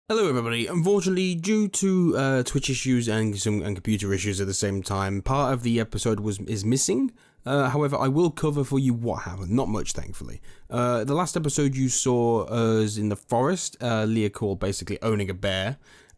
Hello everybody. Unfortunately, due to Twitch issues and some computer issues at the same time, part of the episode is missing. However, I will cover for you what happened. Not much, thankfully. The last episode you saw us in the forest, Leah called basically owning a bear.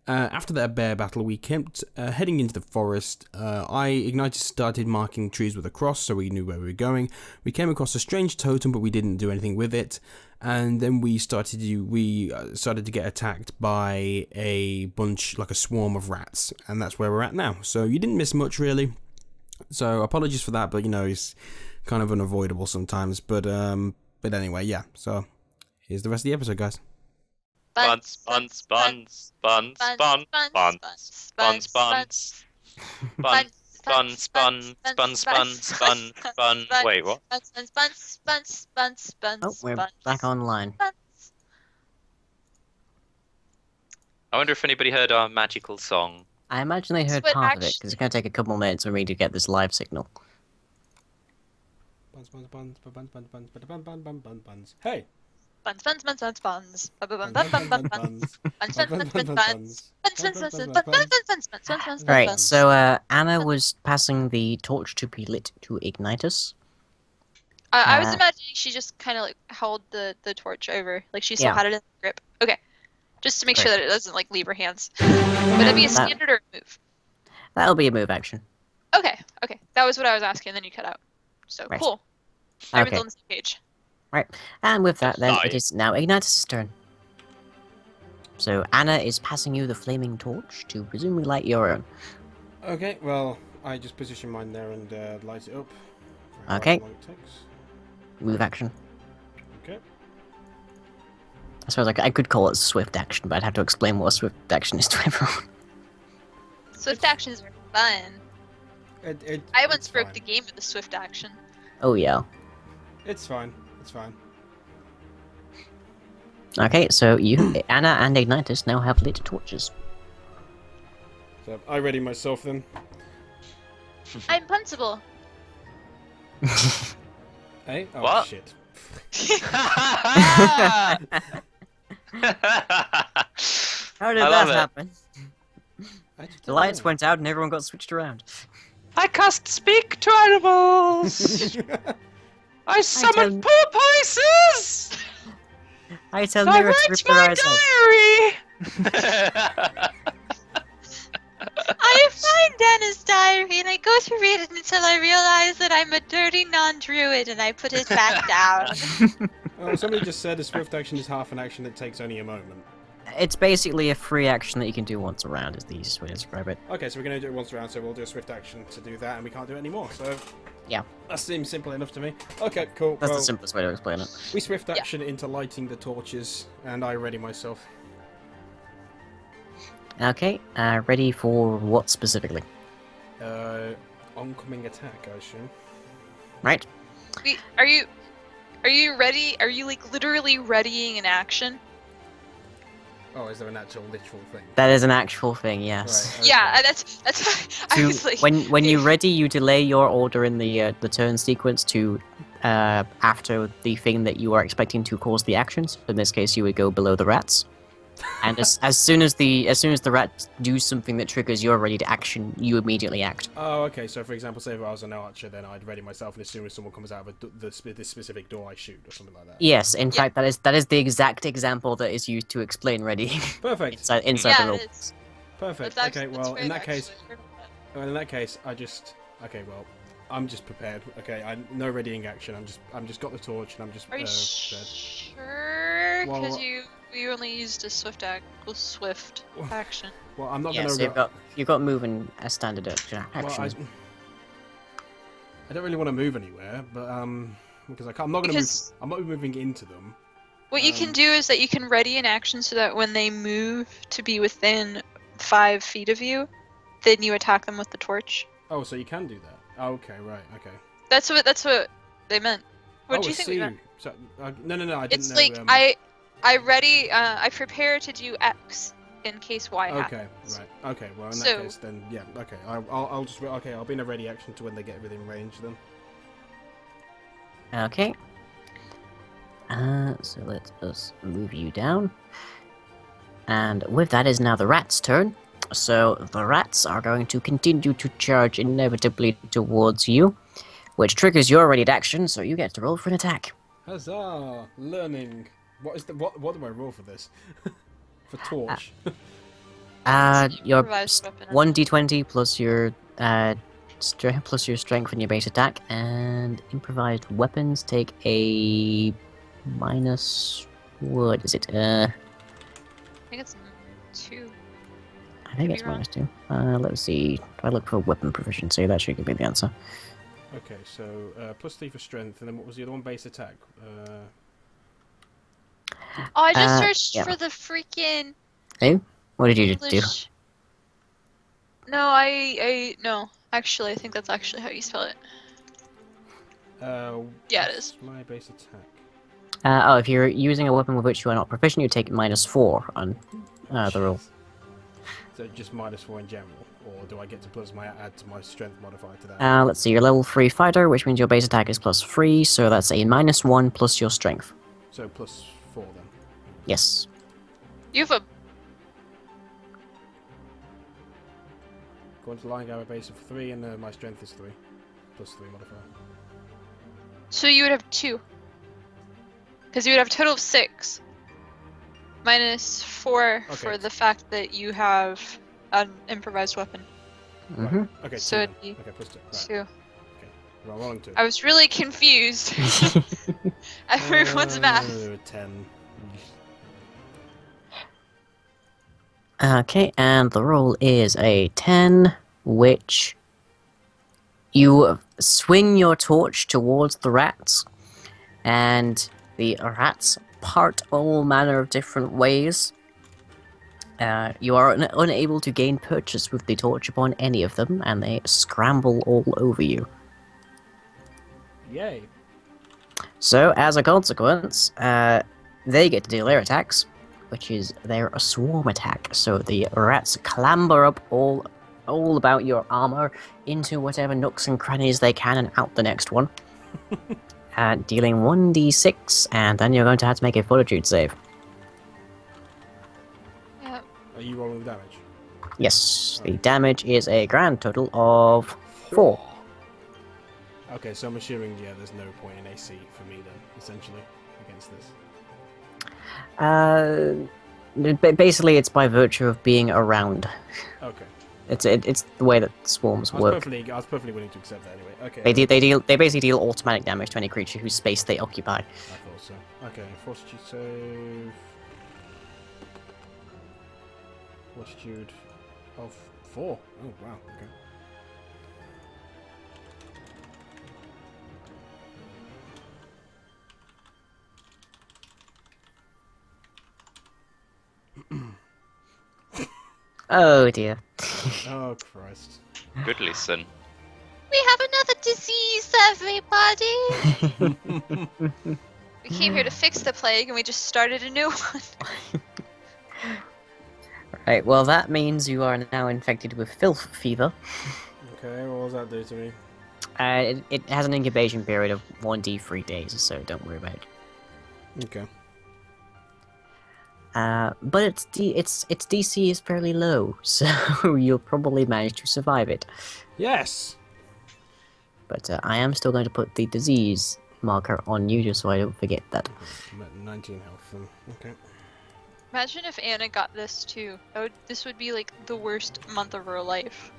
After that bear battle, we kept heading into the forest. Ignited started marking trees with a cross so we knew where we were going. We came across a strange totem, but we didn't do anything with it. And then we started to get attacked by a bunch, like a swarm of rats. And that's where we're at now. So you didn't miss much, really. So apologies for that, but you know, it's kind of unavoidable sometimes. But anyway, yeah. So here's the rest of the episode, guys. Buns, buns, buns, buns, buns, buns, buns, buns, buns, buns, buns, buns, buns, buns, buns. Wait, what? Oh, we're back online. I wonder if anybody heard our magical song. I imagine they heard part of it, because it's going to take a couple more minutes for me to get this live signal. Buns, buns, buns, buns, buns, buns, buns, buns, buns, buns, buns. Hey! Buns, buns, buns, buns, buns. Buns, buns, buns, buns, buns. Buns, buns, buns, buns, buns. Right, so Anna was passing the torch to be lit to ignite us. I was imagining she just kind of like held the torch over, like she still had it in the grip. Okay, just to make sure that it doesn't like leave her hands. Would it be a standard or a move? That'll be a move action. Okay, that was what I was asking. Then you cut out. So cool. Everyone's on the same page. Right, and with that, then it is now Ignatius' turn. So Anna is passing you the flaming torch to presumably light your own. Okay, well, I just position mine there and light it up. Okay. Move action. Okay. I suppose I could call it swift action, but I'd have to explain what a swift action is to everyone. Swift actions are fun. I once broke the game with a swift action. Oh yeah. It's fine. It's fine. Okay, so you, Anna and Ignatius now have lit torches. So I ready myself then. I'm punchable. Hey? Oh What? shit. How did that happen? The lights went out and everyone got switched around. I cast speak to animals. I summon poor places. I tell Mira to rip her eyes out. I find Anna's diary and I go to read it until I realize that I'm a dirty non-druid and I put it back down. Oh, somebody just said a swift action is half an action that takes only a moment. It's basically a free action that you can do once around, is the easiest way to describe it. Okay, so we're going to do it once around, so we'll do a swift action to do that, and we can't do it anymore, so... Yeah. That seems simple enough to me. Okay, cool. That's the simplest way to explain it. We swift action into lighting the torches, and I ready myself. Okay, ready for what specifically? Oncoming attack, I assume. Right. Wait, are you ready? Are you like literally readying an action? Oh, is there an actual literal thing? That is an actual thing, yes. Right, okay. Yeah, that's I was like... When you're ready, you delay your order in the turn sequence to after the thing that you are expecting to cause the actions. In this case, you would go below the rats. And as soon as the rats do something that triggers your ready to action, you immediately act. Oh, okay. So, for example, say if I was an archer, then I'd ready myself, and as soon as someone comes out of this specific door, I shoot or something like that. Yes, in fact, that is the exact example that is used to explain readying. Perfect. inside the rules. Perfect. Okay. Well, in that case, I just well, I'm just prepared. Okay, no readying action. I'm just got the torch, and I'm just. Are you sure? Because you only used a swift action. Well, I'm not gonna. So you've got move and a standard action. Well, I don't really want to move anywhere, but because I'm not gonna move. I'm not moving into them. What you can do is that you can ready an action so that when they move to be within 5 feet of you, then you attack them with the torch. Oh, so you can do that. Oh, okay, right, okay. That's what they meant. What do you think we meant? So, no, I didn't it's know. It's like I prepare to do X in case Y happens. Right. Okay. Well, in that case, then yeah. Okay. I'll just I'll be in a ready action to when they get within range then. Okay. So let us move you down. And with that is now the rat's turn. So the rats are going to continue to charge inevitably towards you, which triggers your readied action, so you get to roll for an attack. Huzzah! Learning. What do I roll for this? For torch. Your Improvised weapon. 1d20 plus your plus your strength and your base attack, and improvised weapons take a minus. What is it? I think it's 2. I think it's minus 2. Let's see. If I look for weapon proficiency, that should give me the answer. Okay, so +3 for strength, and then what was the other one? Base attack. Oh, I just searched yeah. for the freaking. Hey, what did you do? English. No, no. Actually, I think that's actually how you spell it. Yeah, it is. My base attack. Oh, if you're using a weapon with which you are not proficient, you take -4 on the roll. So just -4 in general, or do I get to add to my strength modifier to that? Let's see, you're level 3 fighter, which means your base attack is +3, so that's a -1 plus your strength. So +4 then. Yes. You have a. Going to line guy with base of 3, and my strength is 3, +3 modifier. So you would have 2. Because you would have a total of 6. -4 for the fact that you have an improvised weapon. Mm-hmm. Okay, So 2 it'd be okay, +2. Right. 2. Okay. Well, rolling 2. I was really confused. Everyone's math. 10. Okay, and the roll is a 10, which you swing your torch towards the rats, and the rats part all manner of different ways. You are unable to gain purchase with the torch upon any of them, and they scramble all over you. Yay. So, as a consequence, they get to deal their attacks, which is their swarm attack. So the rats clamber up all about your armor into whatever nooks and crannies they can and out the next one. Dealing 1d6, and then you're going to have to make a fortitude save. Yep. Are you rolling the damage? Yes, the damage is a grand total of 4. Okay, so I'm assuming, yeah, there's no point in AC for me then, essentially, against this. Basically, it's by virtue of being around. Okay. It's the way that swarms work. I was perfectly willing to accept that anyway. Okay. They basically deal automatic damage to any creature whose space they occupy. I thought so. Okay, fortitude save. Fortitude of 4. Oh wow. Okay. Oh dear. Oh Christ. Good listen. We have another disease, everybody! We came here to fix the plague and we just started a new one. Right, well that means you are now infected with filth fever. Okay, what does that do to me? It has an incubation period of 1d3 days, so don't worry about it. Okay. But its DC is fairly low, so you'll probably manage to survive it. Yes! But I am still going to put the disease marker on you just so I don't forget that. I'm at 19 health then. Okay. Imagine if Anna got this too. This would be like the worst month of her life.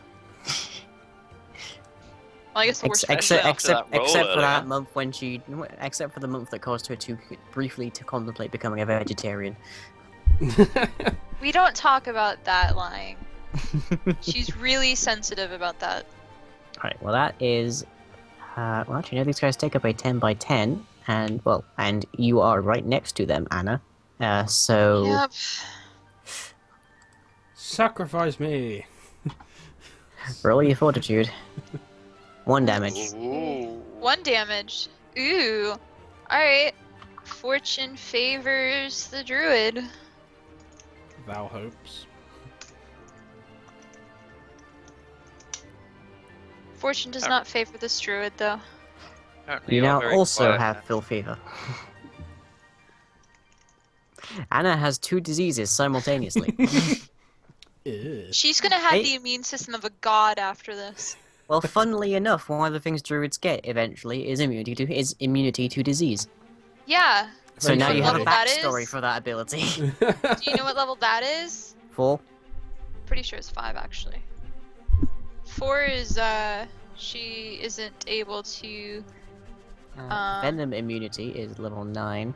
Well, I guess the worst. Except for that month when she, except for the month that caused her to briefly to contemplate becoming a vegetarian. We don't talk about that lying. She's really sensitive about that. Alright, well that is... well, actually, no, these guys take up a 10 by 10, and, well, and you are right next to them, Anna. So... Yep. Sacrifice me! Roll your fortitude. 1 damage. Ooh. 1 damage. Ooh. Alright. Fortune favors the druid. Thou hopes. Fortune does not favor this druid, though. Apparently You you're now very also quiet. have filth fever. Anna has 2 diseases simultaneously. Ew. She's gonna have Hey. the immune system of a god after this. Well, funnily enough, one of the things druids get eventually is immunity to disease. Yeah. So now you have a level that backstory is? for that ability. Do you know what level that is? 4. Pretty sure it's 5 actually. 4 is she isn't able to. Venom immunity is level 9.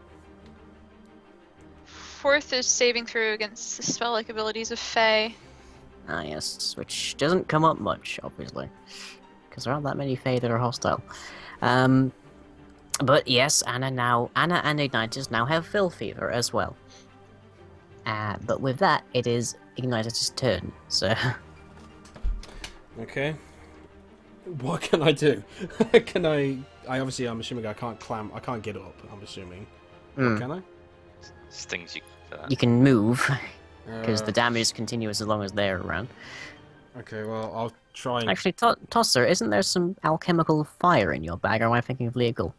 4th is saving through against the spell-like abilities of Fae. Ah, yes, which doesn't come up much, obviously, because there aren't that many Fae that are hostile. But yes, Anna and Ignitus now have Fill Fever as well. But with that, it is Ignitus' turn, so... Okay. What can I do? Can I obviously, I'm assuming I can't climb. I can't get up. I'm assuming. What can I? There's things you for that. You can move, because the damage is continuous as long as they're around. Okay, well, I'll try and... Actually, Tosser, isn't there some alchemical fire in your bag, or am I thinking of legal?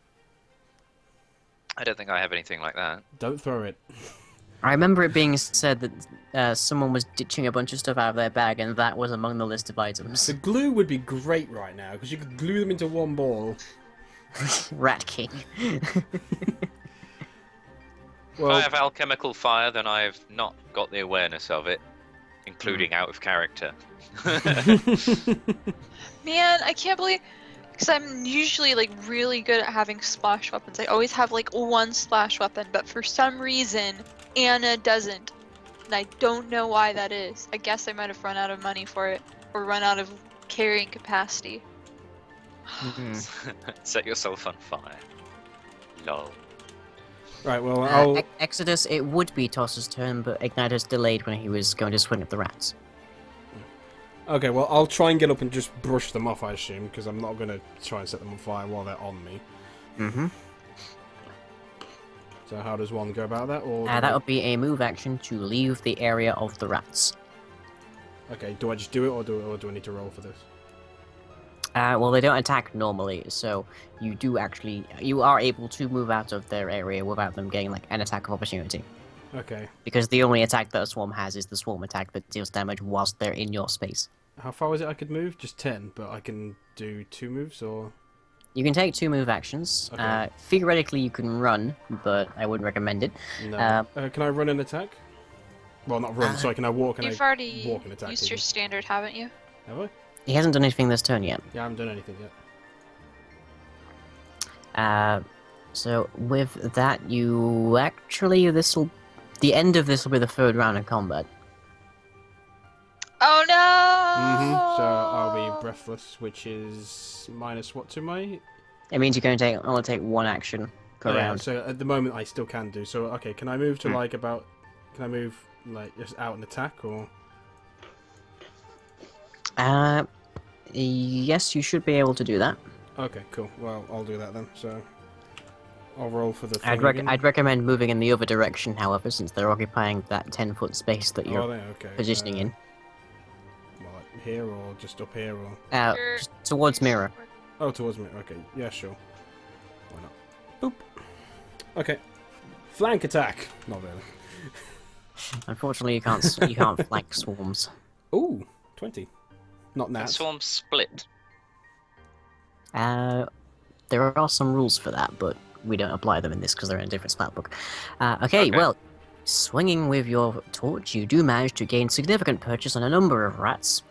I don't think I have anything like that. Don't throw it. I remember it being said that someone was ditching a bunch of stuff out of their bag, and that was among the list of items. The glue would be great right now, because you could glue them into one ball. Rat King. If I have alchemical fire, then I've not got the awareness of it, including out of character. Man, I can't believe, because I'm usually like really good at having splash weapons. I always have like one splash weapon, but for some reason Anna doesn't, and I don't know why that is. I guess I might have run out of money for it, or run out of carrying capacity. Set yourself on fire. Lol. Right, well, I'll... Exodus, it would be Tosser's turn, but Ignitus delayed when he was going to swing at the rats. Okay, well, I'll try and get up and just brush them off, I assume, because I'm not going to try and set them on fire while they're on me. Mm-hmm. So how does one go about that? Or That would be a move action to leave the area of the rats. Okay, do I just do it, or do I need to roll for this? Well, they don't attack normally, so you are able to move out of their area without them getting, like, an attack of opportunity. Okay. Because the only attack that a swarm has is the swarm attack that deals damage whilst they're in your space. How far is it I could move? Just 10, but I can do 2 moves, or...? You can take 2 move actions. Okay. Theoretically, you can run, but I wouldn't recommend it. No. Can I run and attack? Well, not run, sorry, can I walk and You've already walk and attack used people? your standard, haven't you? Have I? He hasn't done anything this turn yet. Yeah, I haven't done anything yet. So with that, the end of this will be the 3rd round of combat. Oh no! So I'll be breathless, which is minus what to my... It means you're going to only take 1 action per yeah, round. so at the moment I still can do. So, okay, can I move to like about... Can I move like just out and attack, or...? Yes, you should be able to do that. Okay, cool. Well, I'll do that then. So, I'll roll for the thing I'd recommend moving in the other direction, however, since they're occupying that 10-foot space that you're okay. positioning in. Well, like here, or just up here, or... Just towards Mirror. Oh, towards me. Okay, yeah, sure. Why not? Boop. Okay. Flank attack. Not really. Unfortunately, you can't flank swarms. Ooh, 20. Not That nat. swarm split. There are some rules for that, but we don't apply them in this because they're in a different spellbook. Okay, well, swinging with your torch, you do manage to gain significant purchase on a number of rats.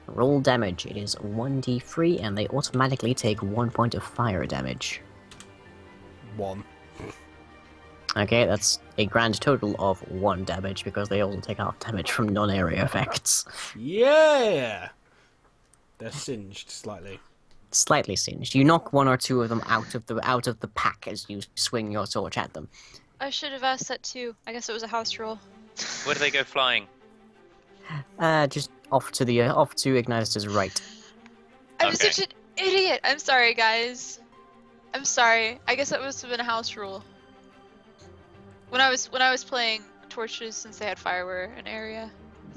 Roll damage. It is 1d3, and they automatically take 1 point of fire damage. 1. Okay, that's a grand total of 1 damage, because they all take half damage from non-area effects. Yeah! They're singed slightly. Slightly singed. You knock 1 or 2 of them out of the pack as you swing your torch at them. I should have asked that too. I guess it was a house rule. Where do they go flying? Just off to Ignitus' right. I'm such an idiot. I'm sorry, guys. I'm sorry. I guess that must have been a house rule. When I was playing torches, since they had fire, were an area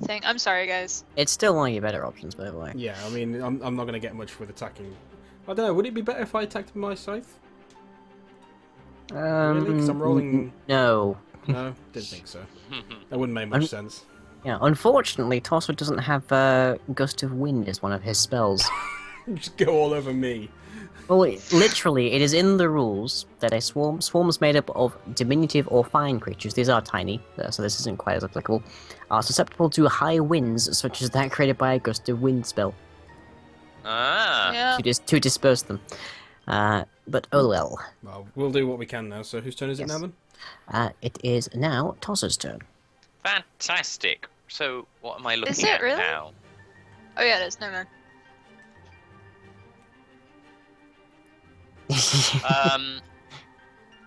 thing. I'm sorry, guys. It's still one of your better options, by the way. Yeah, I mean, I'm not going to get much with attacking. I don't know, would it be better if I attacked with my scythe? Really? 'Cause I'm rolling... No. No, didn't think so. That wouldn't make much sense. Yeah, unfortunately, Tosser doesn't have Gust of Wind as one of his spells. Just go all over me. Well, literally, it is in the rules that a swarms made up of diminutive or fine creatures, these are tiny, so this isn't quite as applicable, are susceptible to high winds, such as that created by a Gust of Wind spell, Ah. Yeah. to disperse them. But oh well. Well, we'll do what we can now. So whose turn is it Yes. now then? It is now Tosser's turn. Fantastic. So, what am I looking it at really? now? Oh yeah, it is. No man.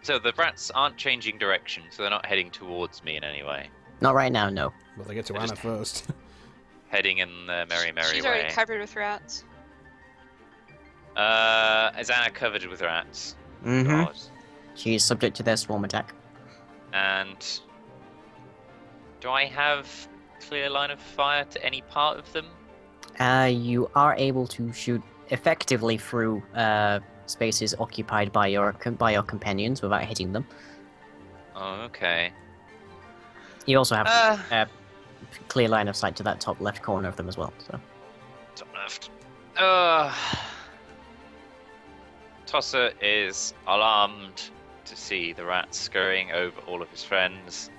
So the rats aren't changing direction, so they're not heading towards me in any way. Not right now, no. Well, they get to I Anna just- first. Heading in the merry She's way. already covered with rats. Is Anna covered with rats? Mm-hmm. God. She is subject to their swarm attack. And do I have clear line of fire to any part of them? You are able to shoot effectively through spaces occupied by your companions without hitting them. Oh, okay. You also have Uh. clear line of sight to that top left corner of them as well. So Top left. Tosser is alarmed to see the rat scurrying over all of his friends,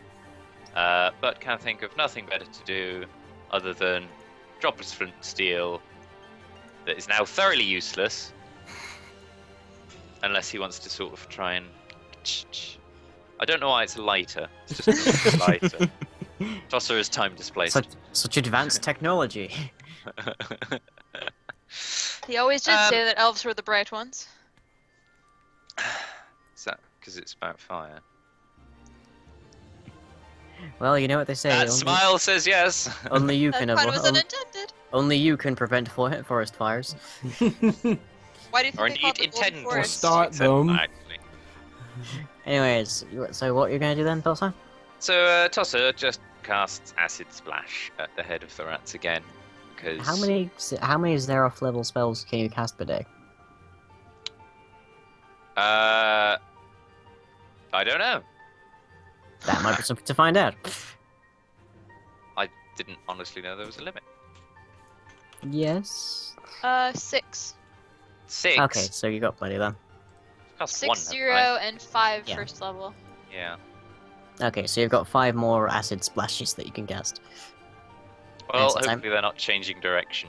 but can think of nothing better to do other than drop his flint and steel that is now thoroughly useless, unless he wants to sort of try and... I don't know why it's a lighter. It's just a lighter. Tosser is time displaced. such advanced technology. He always did say that elves were the bright ones. Is that because it's about fire? Well, you know what they say. That smile says yes. Only you That can pun was unintended. only you can prevent forest fires. Why do you think Or they call indeed it the Golden intend. Forest? Start them. Actually. Anyways, so what you're gonna do then, Tosser? So Tosser just casts Acid Splash at the head of the rats again, because How many Xeroth level spells can you cast per day? I don't know. That might be something to find out. I didn't honestly know there was a limit. Yes. 6. 6. Okay, so you got plenty then. Cast 6, one, 0, haven't and 5 Yeah. first level. I? Yeah. Okay, so you've got 5 more acid splashes that you can cast. Well, since I'm- hopefully they're not changing direction.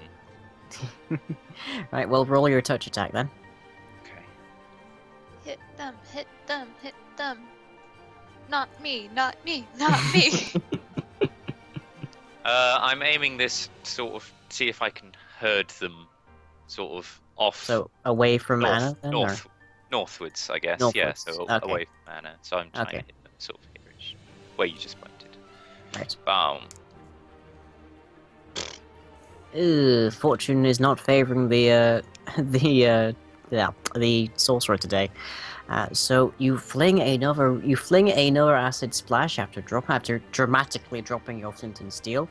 Right, well, roll your touch attack then. Okay. Hit them, hit them, hit them. Not me, not me, not me. I'm aiming this sort of see if I can herd them, sort of off. So away from Anna then, or? Northwards, I guess. Yeah, Northwards, so okay. away from Anna. So I'm trying Okay. to hit them sort of here-ish, where you just pointed. Right. Boom. Fortune is not favoring the sorcerer today. So you fling another acid splash after dramatically dropping your flint and steel,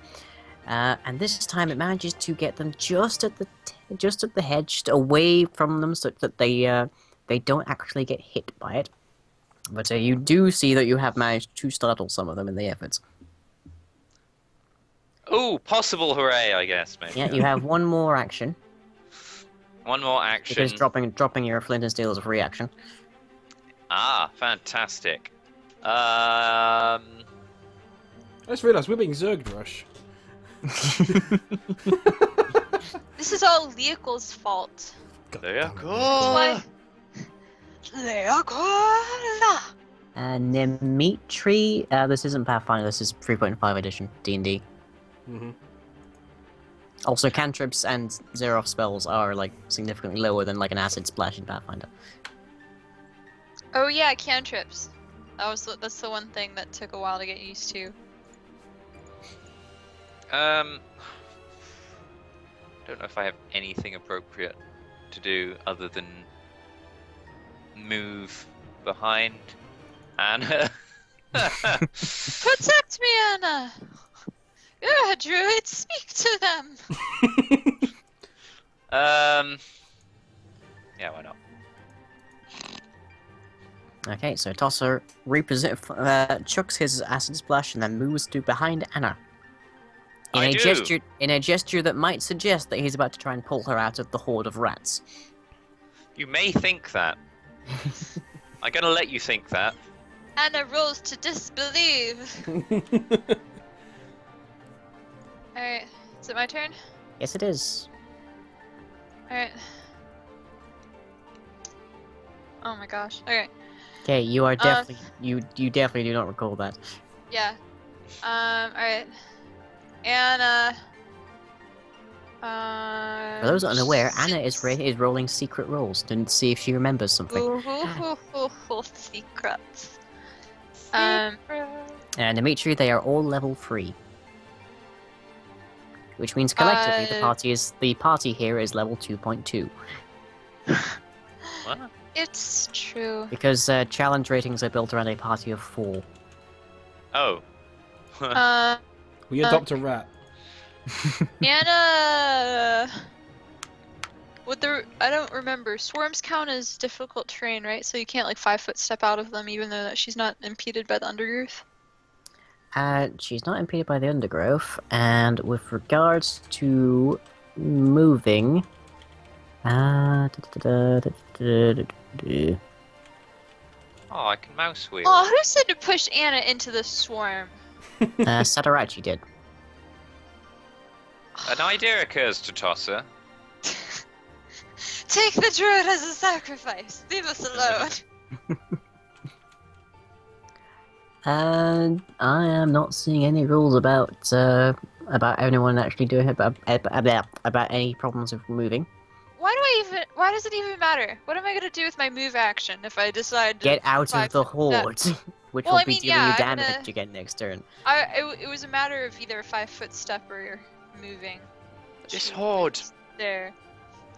and this time it manages to get them just at the head, just away from them, so that they don't actually get hit by it. But you do see that you have managed to startle some of them in the efforts. Ooh, possible hooray, I guess, maybe. Yeah, you have one more action. One more action. Because dropping your flint and steel is a free action. Ah, fantastic. I just realised we're being Zerged Rush. This is all Leocol's fault. God There you damn it. go. Why? Leocola! Nemitri, this isn't Pathfinder, this is 3.5 edition D&D. Mhm. Also, cantrips and Xeroth spells are like significantly lower than like an acid splash in Pathfinder. Oh yeah, cantrips. That's the one thing that took a while to get used to. Don't know if I have anything appropriate to do other than move behind Anna. Protect me, Anna! You're a druid, speak to them! Yeah, why not? Okay, so Tosser chucks his acid splash and then moves to behind Anna. In a gesture that might suggest that he's about to try and pull her out of the horde of rats. You may think that. I'm gonna let you think that. Anna rolls to disbelieve. Alright, is it my turn? Yes, it is. Alright. Oh my gosh. Okay. Okay, you are definitely you definitely do not recall that. Yeah. Alright. Anna. For those unaware, Anna is rolling secret rolls to see if she remembers something. Secrets. And Dimitri, they are all level 3. Which means collectively the party here is level 2.2. What? It's true. Because challenge ratings are built around a party of 4. Oh. We adopt a rat. Anna. I don't remember. Swarms count as difficult terrain, right? So you can't like 5-foot step out of them, even though she's not impeded by the undergrowth. She's not impeded by the undergrowth, and with regards to moving, Oh, I can mouse wheel. Oh, who said to push Anna into the swarm? Satarachi did. An idea occurs to Tosser. Take the druid as a sacrifice. Leave us alone. And I am not seeing any rules about anyone actually doing it, about any problems with moving. Why does it even matter? What am I gonna do with my move action if I decide to Get out of the horde, which will be dealing you damage again next turn. It was a matter of either a 5-foot step or moving. This horde. There,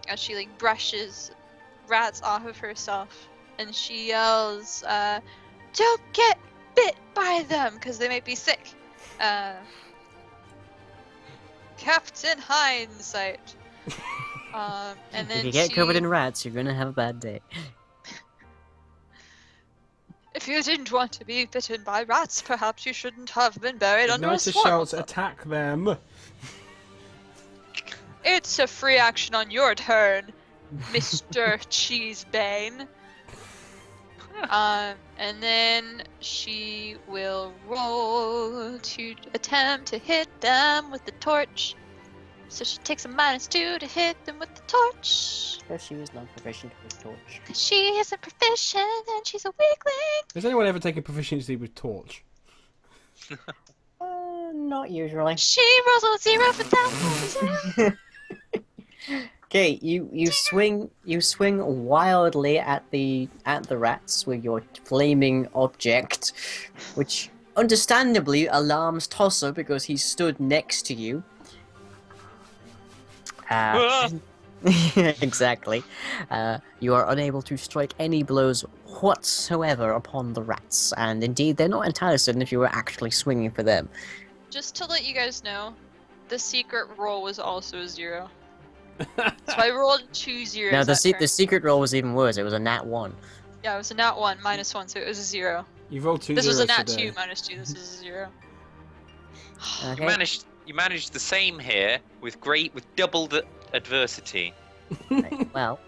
as she like brushes rats off of herself, and she yells, "Don't get bit by them, because they might be sick." Captain Hindsight. And then if you get covered in rats, you're gonna have a bad day. If you didn't want to be bitten by rats, perhaps you shouldn't have been buried under a swamp. shouts, "Attack them!" It's a free action on your turn, Mr. Cheesebane. And then she will roll to attempt to hit them with the torch. So she takes a -2 to hit them with the torch. Because she was not proficient with torch. Because she isn't proficient and she's a weakling. Has anyone ever taken proficiency with torch? Not usually. She rolls a 0 for that. Okay, you swing wildly at the rats with your flaming object, which understandably alarms Tosser because he stood next to you. Exactly. You are unable to strike any blows whatsoever upon the rats, and indeed they're not entirely certain if you were actually swinging for them. Just to let you guys know, the secret roll was also a 0. So I rolled 2 zeros. No, the secret roll was even worse. It was a nat 1. Yeah, it was a nat 1 -1, so it was a 0. You've rolled 2 This was zeros a nat today. 2 -2. This is a 0. Okay. You managed the same here with doubled adversity. Right, well,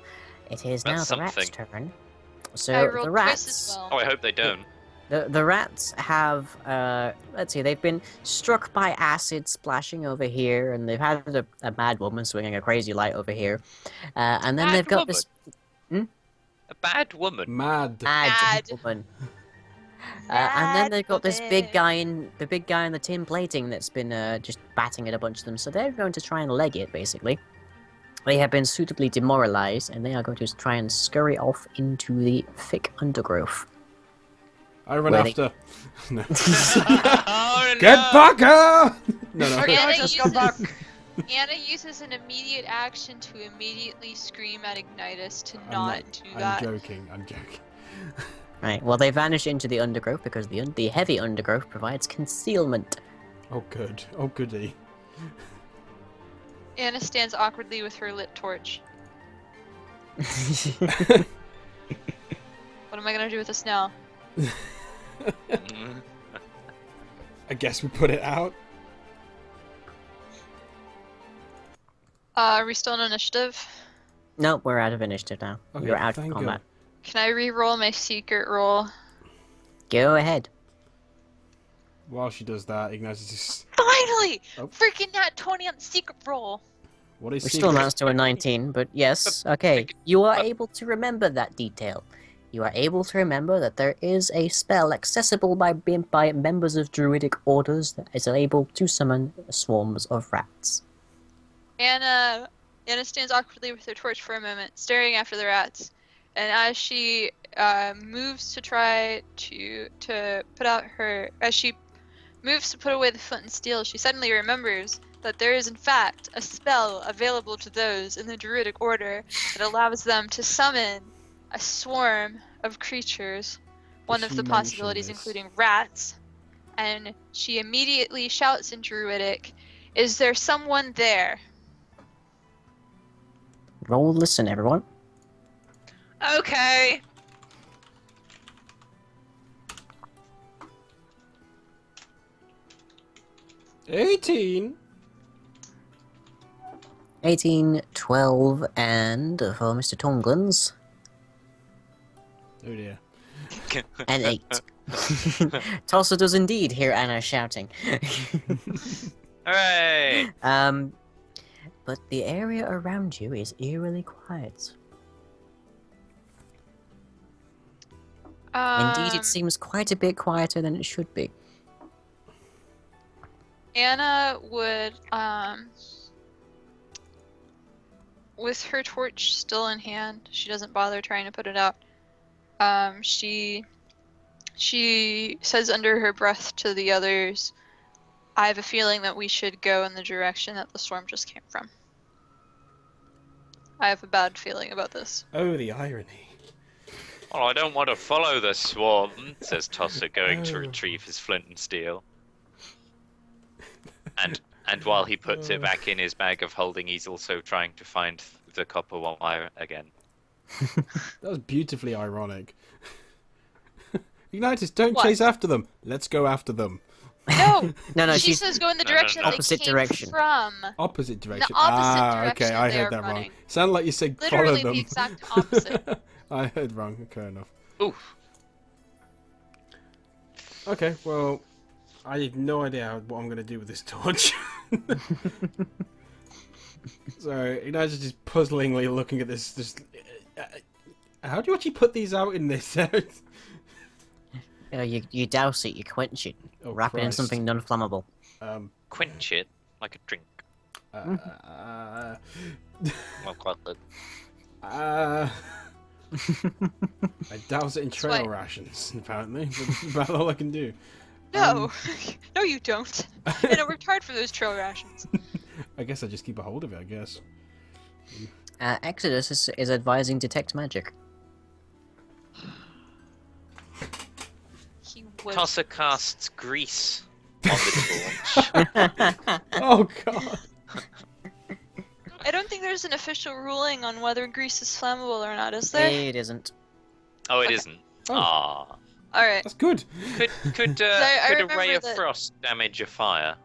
it is now That's the rats' something. turn. I So rolled the twice rats. as well. Oh, I hope they don't. The rats have, let's see, they've been struck by acid splashing over here, and they've had a mad woman swinging a crazy light over here, and then Mad they've got woman? this A bad woman. Mad. mad woman, and then they've got this big woman. guy in the tin plating that's been just batting at a bunch of them. So they're going to try and leg it, basically. They have been suitably demoralized, and they are going to try and scurry off into the thick undergrowth. I run Ready? after. No. Oh, Get no! back here! No, no. Anna Just come back. Anna uses an immediate action to immediately scream at Ignitus to I'm not do that. I'm joking. I'm joking. Right. Well, they vanish into the undergrowth because the heavy undergrowth provides concealment. Oh, good. Oh, goody. Anna stands awkwardly with her lit torch. What am am I gonna do with this now? I guess we put it out. Are we still in initiative? No, we're out of initiative now. Okay, You're out of thank combat. Can I re-roll my secret roll? Go ahead. While she does that, Ignatius just... Finally! Oh. Freaking nat 20 on the secret roll! What is We secret? still amounts to a 19, but yes, okay. You are able to remember that detail. You are able to remember that there is a spell accessible by members of druidic orders that is able to summon swarms of rats. Anna stands awkwardly with her torch for a moment, staring after the rats. And as she moves to try to put out her... As she moves to put away the flint and steel, she suddenly remembers that there is in fact a spell available to those in the druidic order that allows them to summon a swarm of creatures, one of the possibilities including rats, and she immediately shouts in druidic, "Is there someone there?" Roll listen, everyone. Okay. $18. 18, 12, and for Mr. Tonglins, Oh dear. an 8. Tulsa does indeed hear Anna shouting. Hooray! But the area around you is eerily quiet. Indeed, it seems quite a bit quieter than it should be. Anna would, with her torch still in hand, she doesn't bother trying to put it out. She says under her breath to the others, "I have a feeling that we should go in the direction that the storm just came from. I have a bad feeling about this." Oh, the irony. Well, I don't want to follow the swarm, says Tosser, going to retrieve his flint and steel. And while he puts it back in his bag of holding, he's also trying to find the copper wire again. That was beautifully ironic. Ignatius, don't What? chase after them. Let's go after them. No, No, she she's says go in the No, direction no, no. that Opposite they came direction. from. Opposite direction. opposite okay, direction I they heard are that wrong. running. Sounded like you said Literally follow them. the exact opposite. I heard wrong. Fair enough. Oof. Okay, well, I have no idea what I'm going to do with this torch. So, Ignatius is just puzzlingly looking at this. How do you actually put these out in this? you douse it, you quench it, Oh, wrap it in Christ. something non-flammable. Quench it like a drink. Well, quite good. I douse it in trail Sweet. rations, apparently. That's about all I can do. No, no, you don't. And it worked hard for those trail rations. I guess I just keep a hold of it, I guess. Exodus is advising detect magic. He would. Tosser casts grease on the torch. Oh, God. I don't think there's an official ruling on whether grease is flammable or not, is there? It isn't. Oh, it Okay. isn't. Oh. Ah. Alright. That's good. Could I a ray remember of that- frost damage a fire?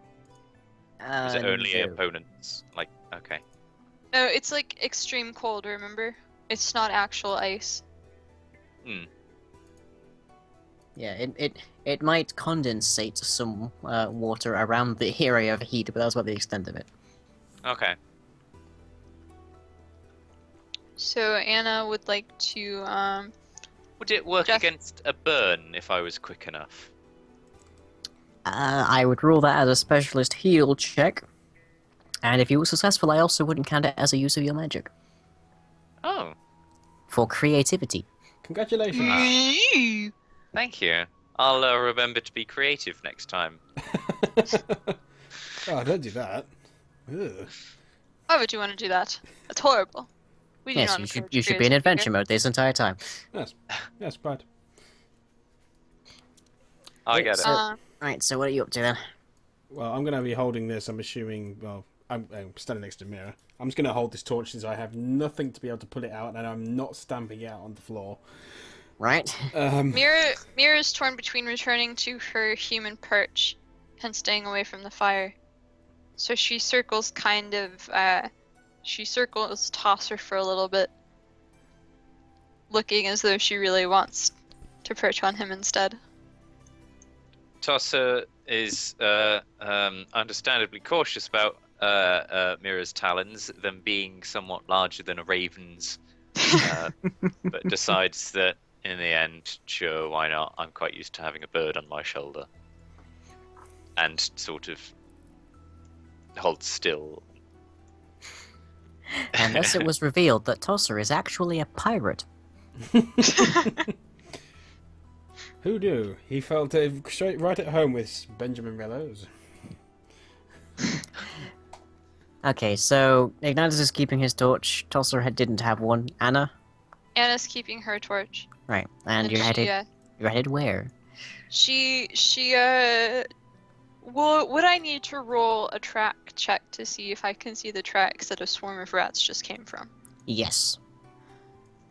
Or is it only No. opponents? Like, okay. No, it's like extreme cold, remember? It's not actual ice. Hmm. Yeah, it might condensate some water around the area of heat, but that's about the extent of it. Okay. So Anna would like to, Would it work Jeff- against a burn if I was quick enough? I would rule that as a specialist heal check, and if you were successful, I also wouldn't count it as a use of your magic. Oh, For creativity. Congratulations. thank you. I'll remember to be creative next time. Oh, don't do that. Ugh. why would you want to do that? That's horrible. We do Yes, not you should be in encourage adventure creativity mode this entire time. That's bad. I get It's, it. here. Right, so what are you up to then? Well, I'm going to be holding this, I'm assuming... Well, I'm standing next to a mirror. I'm just going to hold this torch since I have nothing to be able to put it out, and I'm not stamping it out on the floor. right? Mira is torn between returning to her human perch and staying away from the fire. So she circles Tosser for a little bit, looking as though she really wants to perch on him instead. Tosser is understandably cautious about Mira's talons, them being somewhat larger than a raven's, but decides that in the end, sure, why not? I'm quite used to having a bird on my shoulder. And sort of holds still. And thus it was revealed that Tosser is actually a pirate. Who knew? He felt straight right at home with Benjamin Rellows. Okay, so Ignatius is keeping his torch. Tosser didn't have one. Anna? Anna's keeping her torch. Right, and you're headed where? Would I need to roll a track check to see if I can see the tracks that a swarm of rats just came from? Yes.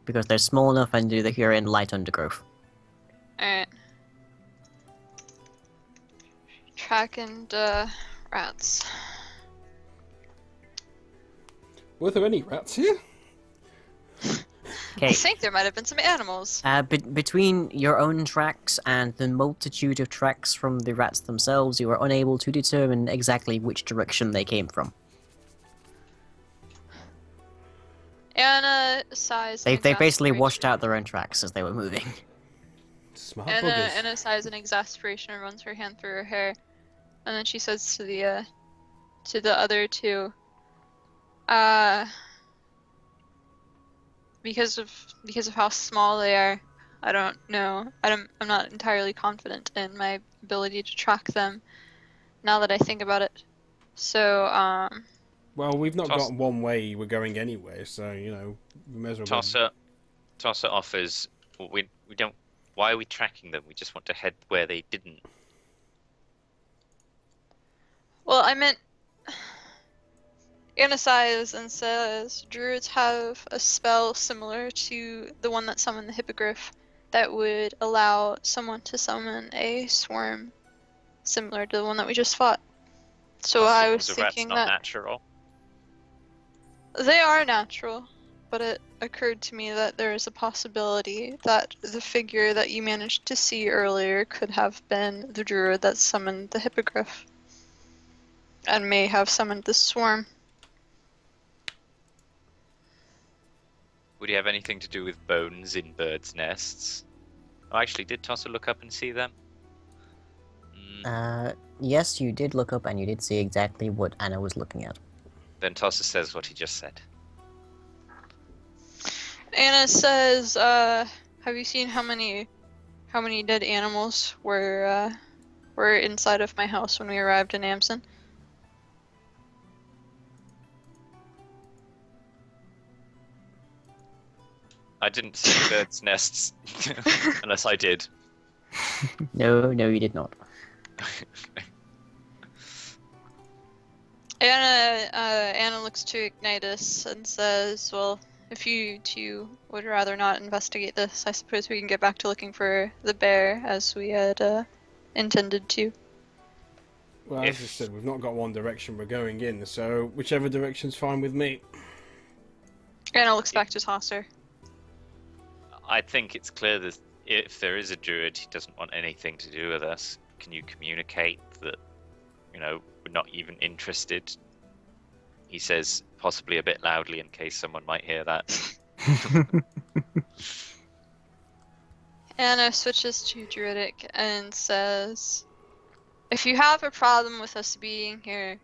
Because they're small enough and they're in light undergrowth. Alright. Track and rats. Were there any rats here? I think there might have been some animals. Between your own tracks and the multitude of tracks from the rats themselves, you are unable to determine exactly which direction they came from. Anna sighs. They basically washed out their own tracks as they were moving. Smart buggers. Anna sighs in exasperation and runs her hand through her hair, and then she says to the other two, because of how small they are, I don't know. I'm not entirely confident in my ability to track them. Now that I think about it, so well, we've not got one way we're going anyway, so you know we may as well. Tosser offers. We don't. Why are we tracking them? We just want to head where they didn't. Well, I meant. Anna sighs and says, Druids have a spell similar to the one that summoned the hippogriff that would allow someone to summon a swarm similar to the one that we just fought. So I was thinking that... not natural? They are natural, but it occurred to me that there is a possibility that the figure that you managed to see earlier could have been the druid that summoned the hippogriff. And may have summoned the swarm. Would he have anything to do with bones in birds' nests? Oh, actually, did Tosser look up and see them? Yes, you did look up and you did see exactly what Anna was looking at. Then Tosser says what he just said. Anna says, have you seen how many dead animals were inside of my house when we arrived in Amson? I didn't see birds' nests, unless I did. No, you did not. Anna looks to Ignitus and says, well, if you two would rather not investigate this, I suppose we can get back to looking for the bear as we had intended to. Well, as I said, we've not got one direction we're going in, so whichever direction's fine with me. Anna looks back to Tosser. I think it's clear that if there is a druid, he doesn't want anything to do with us. Can you communicate that, we're not even interested? He says, possibly a bit loudly in case someone might hear that. Anna switches to Druidic and says, if you have a problem with us being here,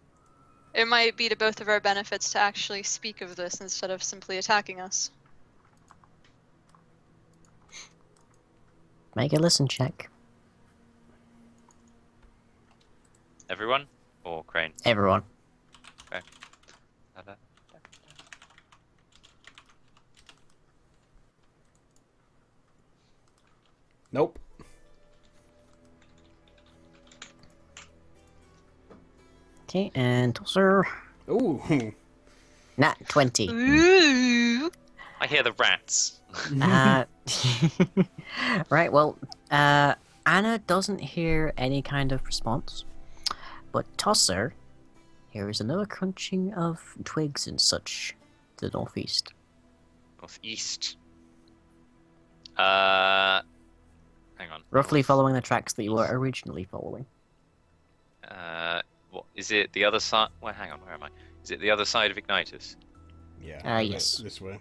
it might be to both of our benefits to actually speak of this instead of simply attacking us. Make a listen check. Everyone? Or Crane? Everyone. Okay. Nope. Okay, and Tosser. Ooh. Nat 20. Ooh! I hear the rats. Right, well, Anna doesn't hear any kind of response, but Tosser hears another crunching of twigs and such to the northeast. Northeast. Hang on. Roughly North- following the tracks that you were originally following. What is it? The other side? Well, hang on. Where am I? Is it the other side of Ignitus? Yeah. Yes. This way.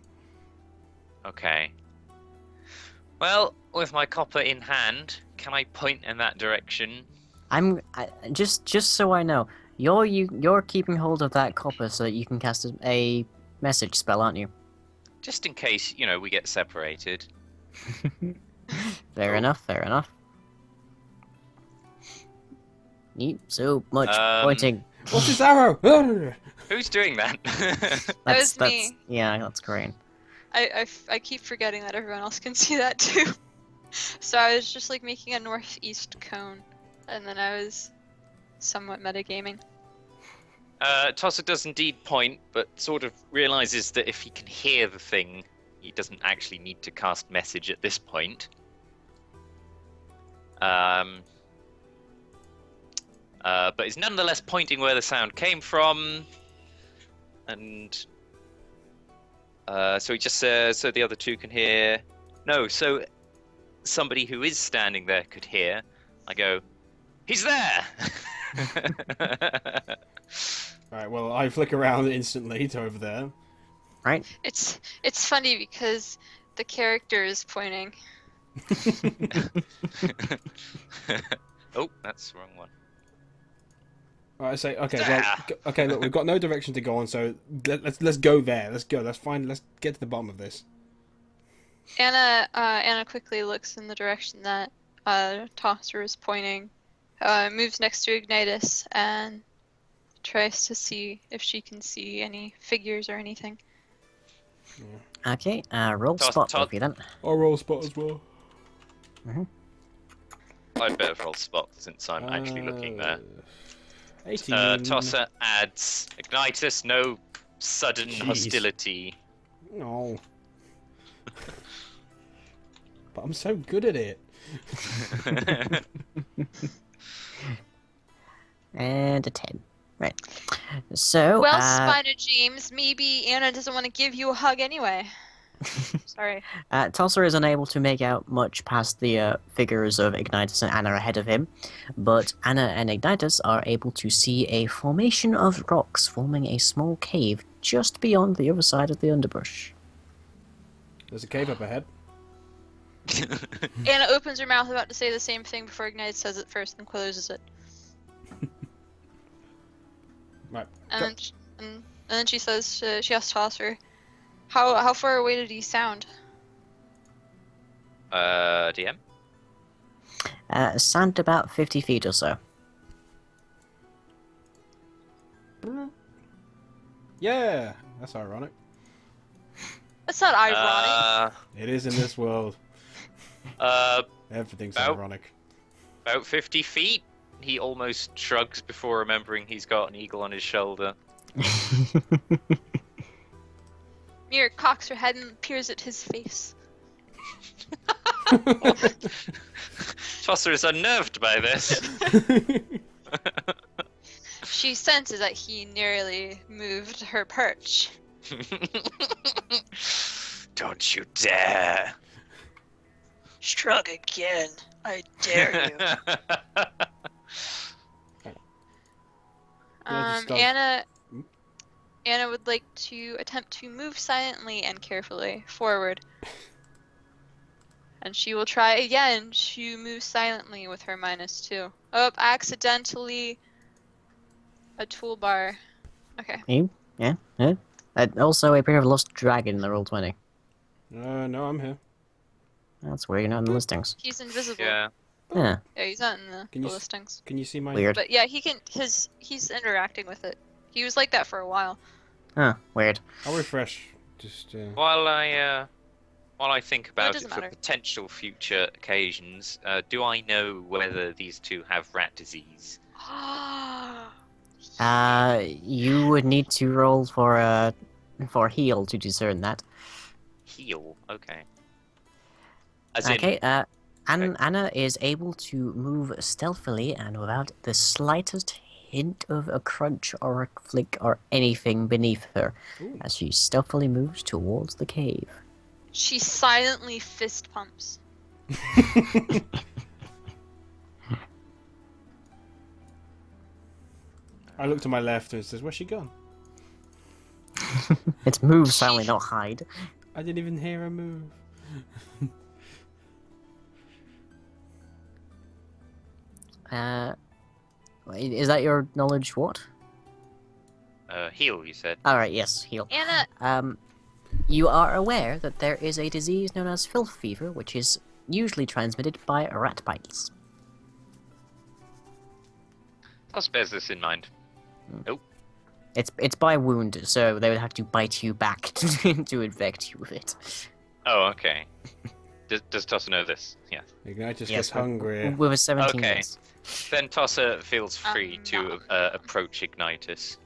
Okay. Well, with my copper in hand, can I point in that direction? Just so I know, you're keeping hold of that copper so that you can cast a message spell, aren't you? Just in case, we get separated. Fair Oh. enough. Fair enough. Neat. So much Um, pointing. What's this arrow? Who's doing that? That was me. Yeah, that's great. I keep forgetting that everyone else can see that too. So I was just like making a northeast cone, and then I was somewhat metagaming. Tosser does indeed point, but sort of realizes that if he can hear the thing, he doesn't actually need to cast message at this point. But is nonetheless pointing where the sound came from, and so he just says, so the other two can hear. No, so somebody who is standing there could hear. I go, he's there! Alright, well, I flick around instantly to over there. Right? It's funny because the character is pointing. Oh, that's the wrong one. Alright, I say, okay, There. well, okay, look, we've got no direction to go on, so let's go there. Let's go. Let's get to the bottom of this. Anna quickly looks in the direction that Tosser is pointing, moves next to Ignitus, and tries to see if she can see any figures or anything. Okay. Roll Toss- spot toss- for you then. I'll roll spot as well. I'd better roll spot since I'm actually looking there. 18. Tosser adds Ignitus, no sudden Jeez. hostility. No. But I'm so good at it. And a 10. Right. So, Well, Spina James, maybe Anna doesn't want to give you a hug anyway. Sorry. Tosser is unable to make out much past the figures of Ignitus and Anna ahead of him, but Anna and Ignitus are able to see a formation of rocks forming a small cave just beyond the other side of the underbrush. There's a cave up ahead. Anna opens her mouth about to say the same thing before Ignitus says it first and closes it. Right. And then she says, she asks Tosser, how far away did he sound? DM? Sound about 50 feet or so. Yeah, that's ironic. That's not ironic. It is in this world. About Everything's About- ironic. 50 feet. He almost shrugs before remembering he's got an eagle on his shoulder. Mir cocks her head and peers at his face. Tosser is unnerved by this. She senses that he nearly moved her perch. Don't you dare. Shrug again. I dare you. Yeah, just stop. Anna would like to attempt to move silently and carefully forward. And she will try again to move silently with her -2. Oh, accidentally a toolbar. Okay. Yeah. Also, a pair of lost dragon in the roll 20. No, I'm here. That's weird, you're not in the listings. He's invisible. Yeah. Yeah, Yeah, he's not in the Can you listings. Can you see my... weird. But yeah, he's interacting with it. He was like that for a while. Huh, weird. I'll refresh. Just, While I think about it doesn't for matter. potential future occasions, do I know whether these two have rat disease? You would need to roll for heal to discern that. Heal. Okay. As in, Okay, Anna is able to move stealthily and without the slightest hint of a crunch or a flick or anything beneath her, as she stealthily moves towards the cave. She silently fist pumps. I look to my left and it says, "Where's she gone?" It's move silently, not hide. I didn't even hear her move. Is that your knowledge? What? heal, you said. All right, yes, heal. Anna, You are aware that there is a disease known as filth fever, which is usually transmitted by rat bites. Toss bears this in mind. Oh, It's by wound, so they would have to bite you back to infect you with it. oh, okay. Does Tosser know this? Yeah. Ignite just Yes, gets hungry. With a 17 Okay. yes. Then Tosser feels free to no. approach Ignitus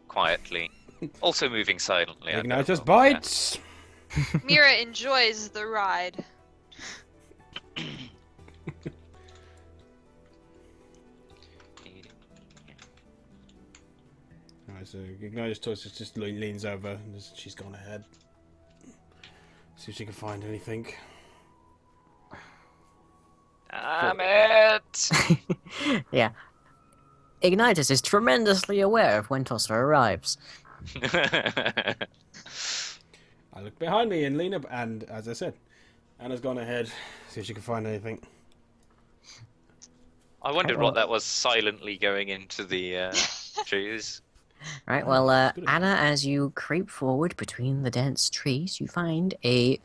quietly, also moving silently. I don't Ignite just know. Yeah. bites! Mira enjoys the ride. Alright, so Ignite just leans over and she's gone ahead. See if she can find anything. Damn it! Yeah. Ignitus is tremendously aware of when Tosser arrives. I look behind me and lean up, and as I said, Anna's gone ahead. See if she can find anything. I wondered what that was silently going into the trees. Right, well, Anna, as you creep forward between the dense trees, you find a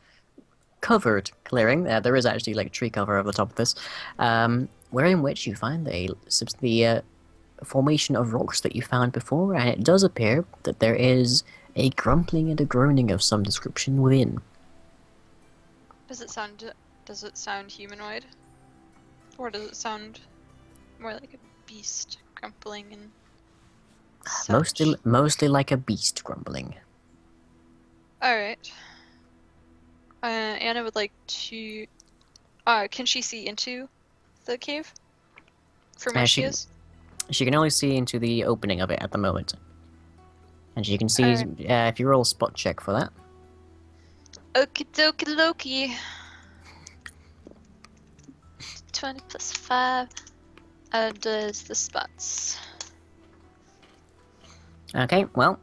covered clearing. There is actually like a tree cover over the top of this, wherein which you find the formation of rocks that you found before, and it does appear that there is a grumbling and a groaning of some description within. Does it sound humanoid? Or does it sound more like a beast crumpling and such? Mostly like a beast grumbling. Alright. Anna would like to... can she see into the cave? From where she is? She can only see into the opening of it at the moment. And she can see, Alright. if you roll a spot check for that. Okie dokie Loki. 20 plus 5. Does the spots. Okay, well,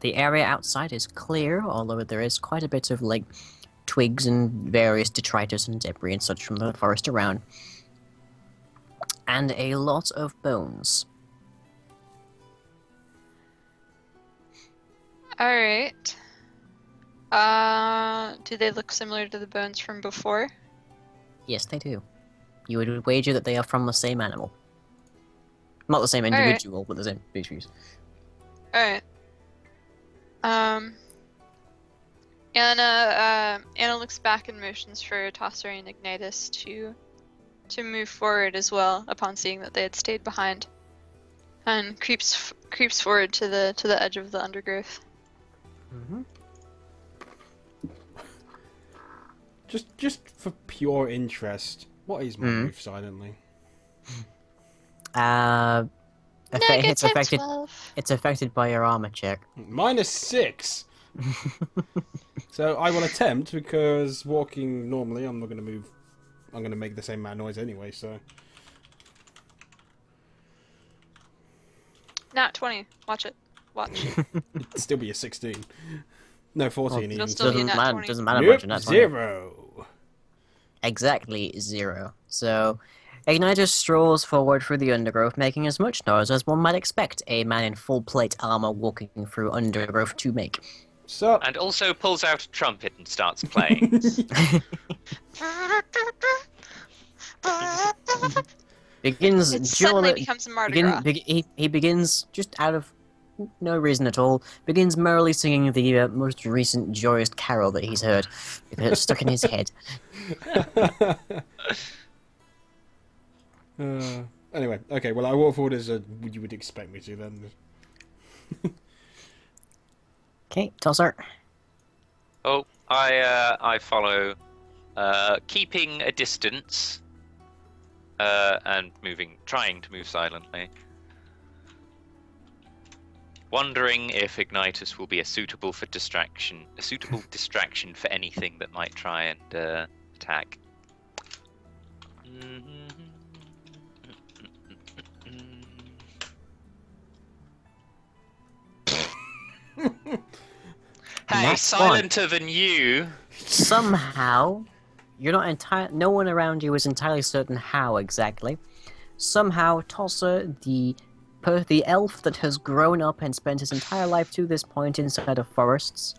the area outside is clear, although there is quite a bit of, like, twigs and various detritus and debris and such from the forest around. And a lot of bones. Alright. Do they look similar to the bones from before? Yes, they do. You would wager that they are from the same animal. Not the same Alright. individual, but the same species. Alright. Anna looks back and motions for Tosser and Ignitus to move forward as well upon seeing that they had stayed behind, and creeps forward to the edge of the undergrowth. Mm-hmm. Just for pure interest, what is my move silently? It's Negative affected. 12. It's affected by your armor check. -6. So I will attempt, because walking normally, I'm not going to move. I'm going to make the same amount of noise anyway. So Nat 20. Watch it. Watch. it'd still be a 16. No, 14 even. it'll still be a nat 20. Doesn't matter Nope, much. And that's fine. 0. Exactly 0. So, Igniter strolls forward through the undergrowth, making as much noise as one might expect a man in full plate armor walking through undergrowth to make. So And also pulls out a trumpet and starts playing. Begins It suddenly jolly- becomes a Mardi Gras. he begins, just out of no reason at all, begins merrily singing the most recent joyous carol that he's heard, because it's stuck in his head. Anyway, okay. Well, I walk forward as you would expect me to then. Okay, Tosser. Oh, I follow keeping a distance and trying to move silently. Wondering if Ignitus will be a suitable distraction for anything that might try and attack. Hey, That's silenter than you. Somehow, you're not no one around you is entirely certain how exactly. Somehow, Tosser, the elf that has grown up and spent his entire life to this point inside of forests,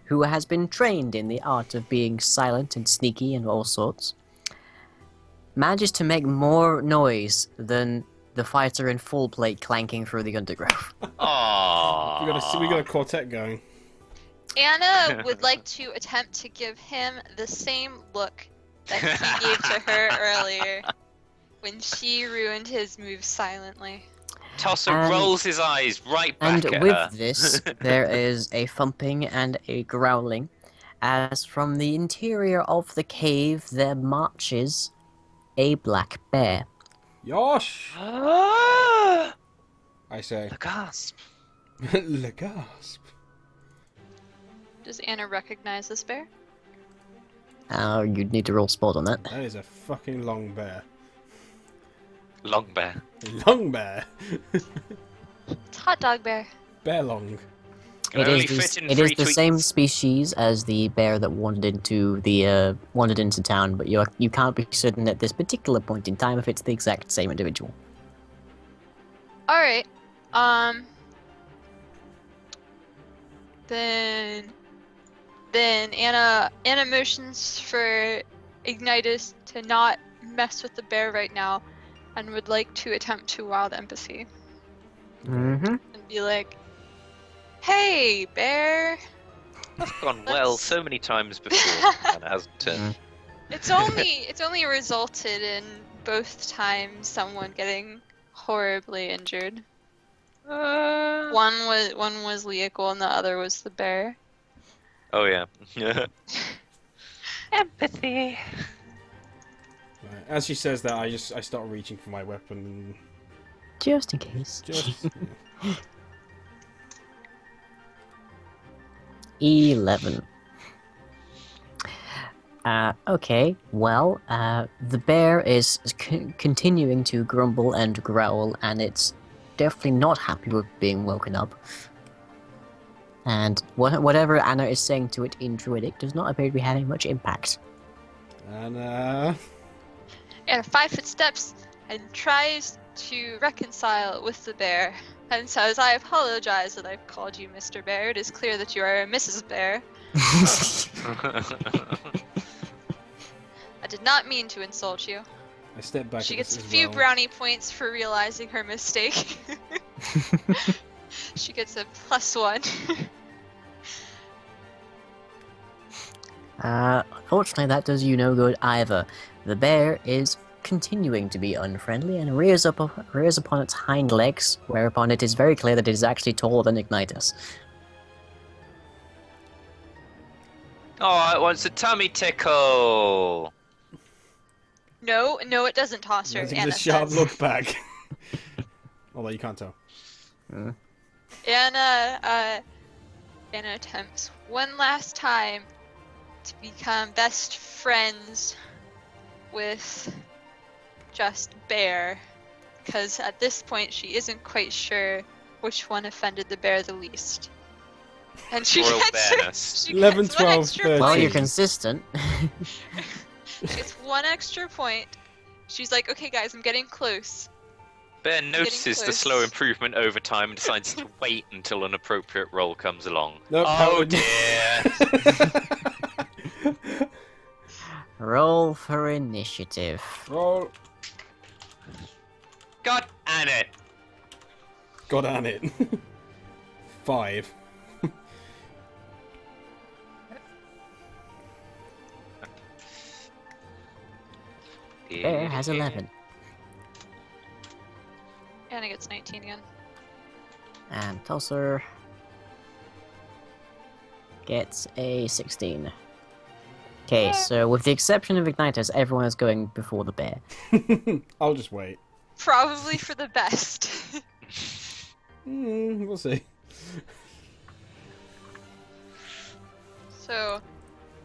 who has been trained in the art of being silent and sneaky and all sorts, manages to make more noise than the fighter in full plate clanking through the undergrowth. Aww. We got a quartet going. Anna would like to attempt to give him the same look that he gave to her earlier when she ruined his move silently. Tosser rolls his eyes right back at And with her. this, there is a thumping and a growling, as from the interior of the cave there marches a black bear. Yosh! Ah! I say. The gasp. Le gasp. Does Anna recognize this bear? You'd need to roll spot on that. That is a fucking long bear. Long bear. Long bear. It's hot dog bear. Bear long. Can It only is fit in the 3 same tweets. species as the bear that wandered into town, but you can't be certain at this particular point in time if it's the exact same individual. All right. Then Anna motions for Ignitus to not mess with the bear right now, and would like to attempt to wild empathy Mm-hmm. and be like, "Hey, bear." That's gone well so many times before, and it hasn't. It's only resulted in both times someone getting horribly injured. One was Leocal and the other was the bear. Oh yeah. Empathy. Right. As she says that, I start reaching for my weapon. Just in case. Just 11. Okay, well, the bear is continuing to grumble and growl, and it's definitely not happy with being woken up. And whatever Anna is saying to it in Druidic does not appear to be having much impact. and And 5 foot steps and tries to reconcile with the bear and says, "I apologize that I've called you Mr. Bear. It is clear that you are Mrs. Bear. I did not mean to insult you." I step back. She at gets a this as few well. brownie points for realizing her mistake. She gets a +1. Unfortunately, that does you no good either. The bear is continuing to be unfriendly and rears upon its hind legs, whereupon it is very clear that it is actually taller than Ignitus. Oh, it wants a tummy tickle. No, it doesn't toss her. Gives Anna a sharp says. look back. Although you can't tell. Anna attempts one last time to become best friends with just Bear, because at this point she isn't quite sure which one offended the bear the least. And she Royal gets, fairness. she 11, gets one 12, extra 13. Well, point. you're consistent. She gets one extra point. She's like, "Okay, guys, I'm getting close." Bear notices the close. slow improvement over time and decides to wait until an appropriate roll comes along. Nope, Oh that dear! Roll for initiative. Roll. God damn it! God damn it. 5. Bear has 11. Anna gets 19 again. And Tosser gets a 16. Okay, so with the exception of Igniters, everyone is going before the bear. I'll just wait. Probably for the best. We'll see. So,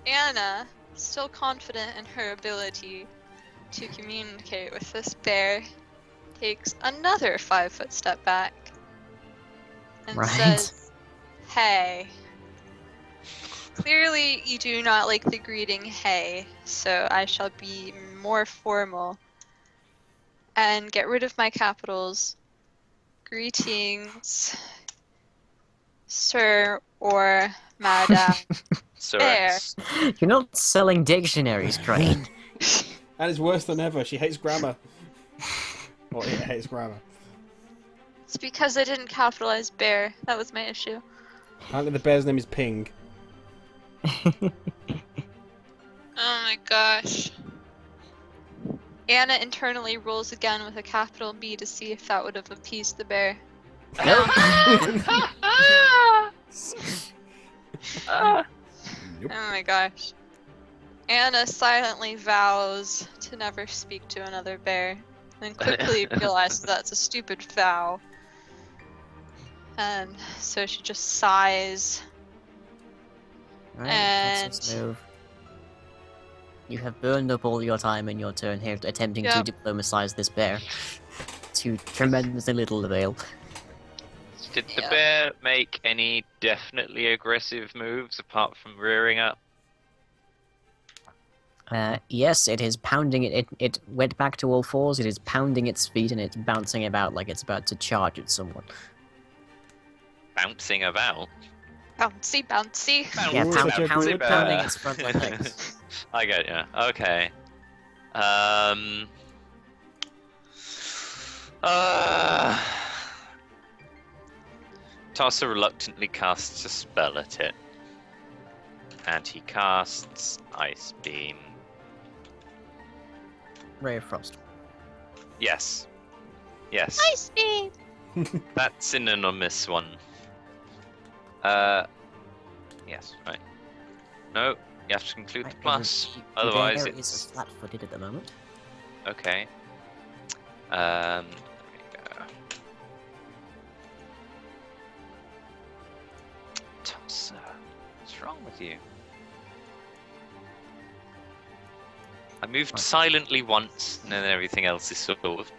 Anna, still confident in her ability to communicate with this bear, takes another 5-foot step back and Right. says, "Hey. Clearly, you do not like the greeting, hey, so I shall be more formal and get rid of my capitals. Greetings, sir or madam So bear." it's You're not selling dictionaries, Crane. And it's worse than ever. She hates grammar. Or it hates grammar. It's because I didn't capitalize bear. That was my issue. Apparently the bear's name is Ping. Oh my gosh. Anna internally rolls again with a capital B to see if that would have appeased the bear. Nope. Nope. Oh my gosh. Anna silently vows to never speak to another bear, then quickly realizes that's a stupid vow. And so she just sighs. Right, And- that's its move. You have burned up all your time in your turn here attempting to Yep. diplomatize this bear. To tremendously little avail. Did the Yeah. bear make any definitely aggressive moves apart from rearing up? Yes, it is pounding it went back to all fours, it is pounding its feet and it's bouncing about like it's about to charge at someone. Bouncing about? Bouncy, bouncy. Yeah, Ooh, pounding such a good bear. its front legs. I get you. Okay. Tosser reluctantly casts a spell at it. And he casts Ice Beam. Ray of Frost. Yes. Yes. Ice beam. That's an anonymous one. Yes, right. No, you have to include the Right, plus. the Otherwise, bear is it's flat-footed at the moment. okay. There we go. Tosser, what's wrong with you? I moved silently once, and then everything else is sort of.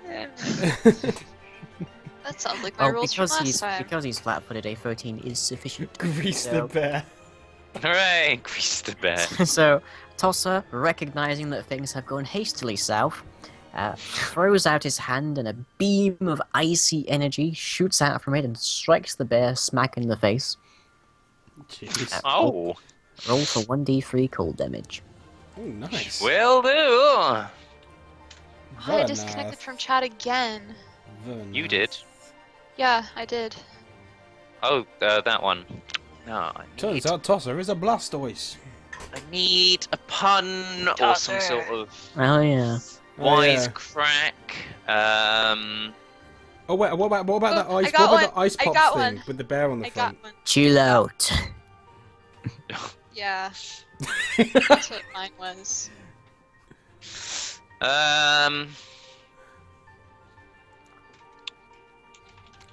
That sounds like my Well, rules from last time. because he's flat-footed, a 13 is sufficient. Grease the So- bear. Hooray! Grease the bear. So, Tosser, recognizing that things have gone hastily south, throws out his hand and a beam of icy energy shoots out from it and strikes the bear smack in the face. Jeez. Oh, Roll for 1d3 cold damage. Oh, nice. will do. Oh, I Very disconnected nice. from chat again. Very You nice. did. Yeah, I did. Oh, that one. No, Turns out Tosser is a Blastoise. I need a pun or some sort of Oh yeah. Oh, wise yeah. crack. Oh wait, what about that Oh, I ice? got What about one. the ice I pop got thing one. with the bear on the I front? got one. Chill out. Yeah, that's what mine was.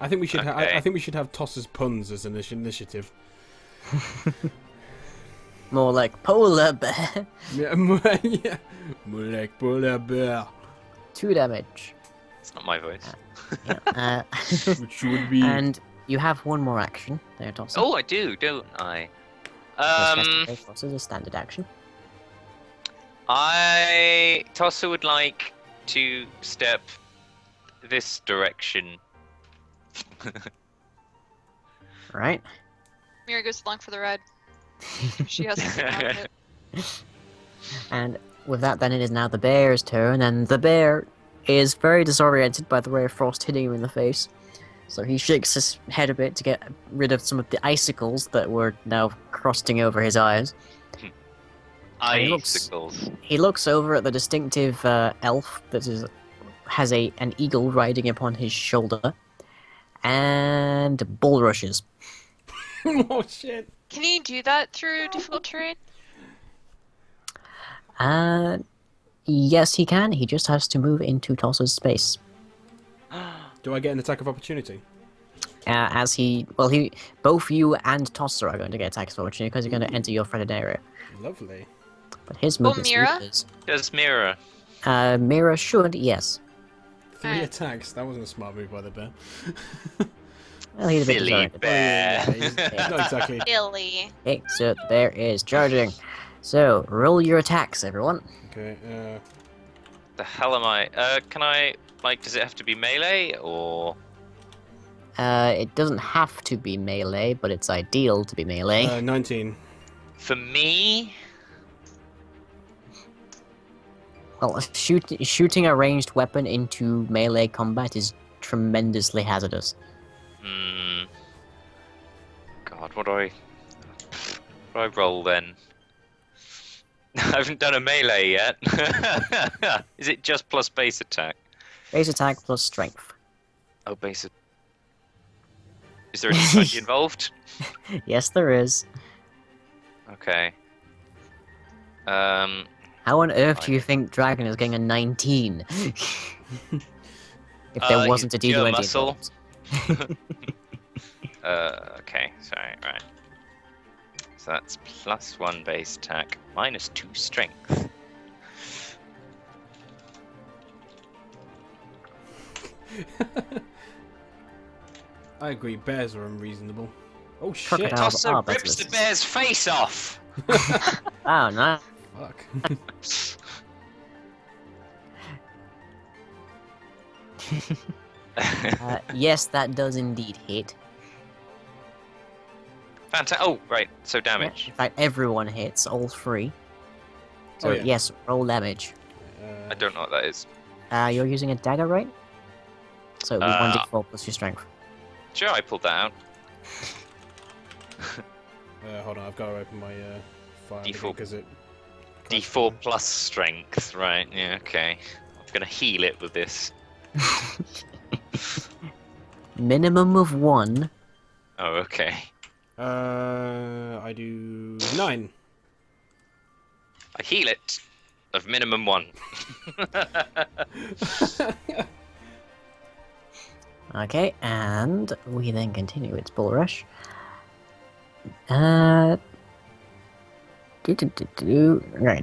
I think we should. Okay. I think we should have Tosser's puns as an initiative. More like polar bear. Yeah, yeah. More like polar bear, 2 damage. it's not my voice. Yeah, which would be. and you have one more action there, Tosser. Oh, I do, don't I? This is a standard action. Tosser would like to step this direction. Right. Mira goes along for the ride. She has to out it. And with that, then it is now the bear's turn, and the bear is very disoriented by the ray of frost hitting him in the face. So he shakes his head a bit to get rid of some of the icicles that were now crusting over his eyes. He looks- Icicles. He looks over at the distinctive elf that has an eagle riding upon his shoulder, and bull rushes. Oh shit! Can you do that through default terrain? Yes, he can. He just has to move into Tossa's space. Do I get an attack of opportunity? Both you and Tossa are going to get attacks of opportunity because you're going to enter your threatened area. Lovely. But his movement speed Mira? is... Does Mira? Mira should, yes. 3 Alright. attacks. That wasn't a smart move by the bear. Well, he's a bit Silly disoriented. bear. He's not exactly. Billy. Okay, so there is charging. So, roll your attacks, everyone. Okay. The hell am I? Can I, like, does it have to be melee, or? It doesn't have to be melee, but it's ideal to be melee. 19. For me? Well, shooting a ranged weapon into melee combat is tremendously hazardous. Hmm. God, what do I roll then? I haven't done a melee yet. Is it just plus base attack? Base attack plus strength. Oh, base. Is there a disadvantage involved? Yes, there is. Okay. How on earth do you think Dragon is getting a 19? If there wasn't a he's pure D20 muscle. involved. Okay, sorry, right. So that's +1 base attack, -2 strength. I agree. Bears are unreasonable. Oh shit! Crocodile. Tosser Oh, rips the bear's face off! Oh, no. Fuck. Yes, that does indeed hit. Fantastic. Oh, right, so damage. In fact, everyone hits, all 3. So, Oh, yeah. yes, roll damage. I don't know what that is. You're using a dagger, right? So it'll be 1d4 plus your strength. Sure, I pulled that out. Hold on, I've got to open my file D4. because it. D4 plus strength, right, yeah, okay. I'm gonna heal it with this. Minimum of 1. Oh, okay. I do 9. I heal it of minimum 1. Okay, and we then continue its bull rush. Right,